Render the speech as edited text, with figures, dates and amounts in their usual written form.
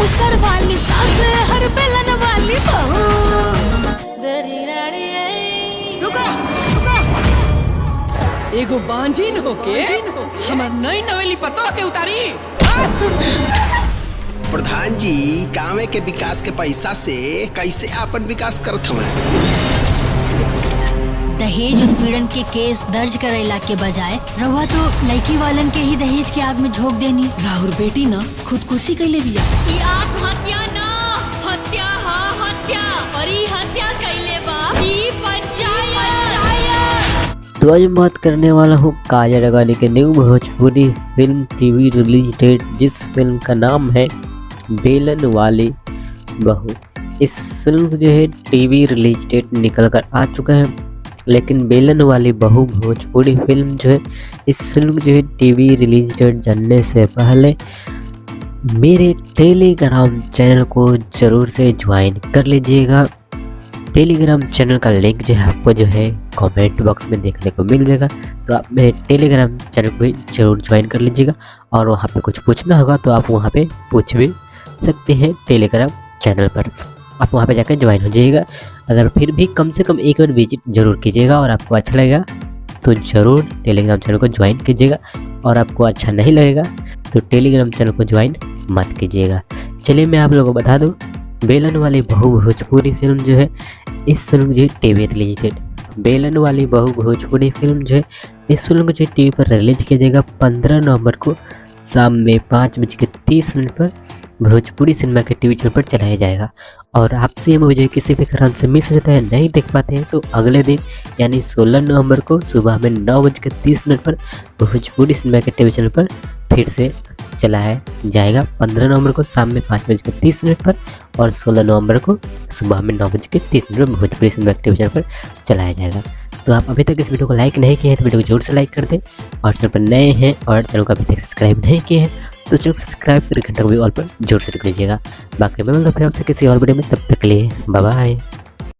मूसर वाली सास हर बेलन वाली बहू। रुको रुको, एगो बांझिन होके हमर नई नवेली पतो के उतारी। प्रधान जी गाँव के विकास के पैसा से कैसे आपन विकास करत हमें? दहेज उत्पीड़न के केस दर्ज करेला के बजाय रवा तो लड़की वालन के ही दहेज के आग में झोंक देनी। राहुल बेटी ना खुदकुशी कैले बिया। ई आत्महत्या ना हत्या हा हत्या, और ई हत्या कैले बा ई पंचायत। तो आज मैं बात करने वाला हूँ काजल अडवाणी के new Bhojpuri film TV release date, जिस फिल्म का नाम है बेलन वाली बहू। इस फिल्म जो है टीवी रिलीज डेट निकल कर आ चुका है, लेकिन बेलन वाली बहू भोजपुरी फिल्म जो है, इस फिल्म जो है टीवी रिलीज डेट जानने से पहले मेरे टेलीग्राम चैनल को ज़रूर से ज्वाइन कर लीजिएगा। टेलीग्राम चैनल का लिंक जो है आपको जो है कमेंट बॉक्स में देखने को मिल जाएगा, तो आप मेरे टेलीग्राम चैनल को ज़रूर ज्वाइन कर लीजिएगा। और वहाँ पे कुछ पूछना होगा तो आप वहाँ पे पूछ भी सकते हैं टेलीग्राम चैनल पर। आप वहाँ पे जाकर ज्वाइन हो जाइएगा। अगर फिर भी कम से कम एक बार विजिट जरूर कीजिएगा और आपको अच्छा लगेगा तो ज़रूर टेलीग्राम चैनल को ज्वाइन कीजिएगा, और आपको अच्छा नहीं लगेगा तो टेलीग्राम चैनल को ज्वाइन मत कीजिएगा। चलिए मैं आप लोगों को बता दूं, बेलन वाली बहू भोजपुरी फिल्म जो है, इस फिल्म जो है टीवी रिलीज डेट बेलन वाली बहू भोजपुरी फिल्म जो है, इस फिल्म को जो टीवी पर रिलीज किया जाएगा 15 नवंबर को शाम में 5:30 पर भोजपुरी सिनेमा के टीवी चैनल पर चलाया जाएगा। और आपसे ये मुझे किसी भी कारण से मिस हो जाता है, नहीं देख पाते हैं, तो अगले दिन यानी 16 नवंबर को सुबह में 9:30 पर भोजपुरी सिनेमा के टीवी चैनल पर फिर से चलाया जाएगा। 15 नवंबर को शाम में 5:30 पर और 16 नवंबर को सुबह में 9:30 पर भोजपुरी सिनेमा के टीवी चैनल पर चलाया जाएगा। तो आप अभी तक इस वीडियो को लाइक नहीं किए हैं तो वीडियो को जोर से लाइक कर दें, और चैनल पर नए हैं और चैनल को अभी तक सब्सक्राइब नहीं किए हैं तो चैनल को सब्सक्राइब करके घंटा को भी ऑल पर जोर से रख लीजिएगा। बाकी मैं मिलता हूं फिर आपसे किसी और वीडियो में, तब तक के लिए बाय बाय।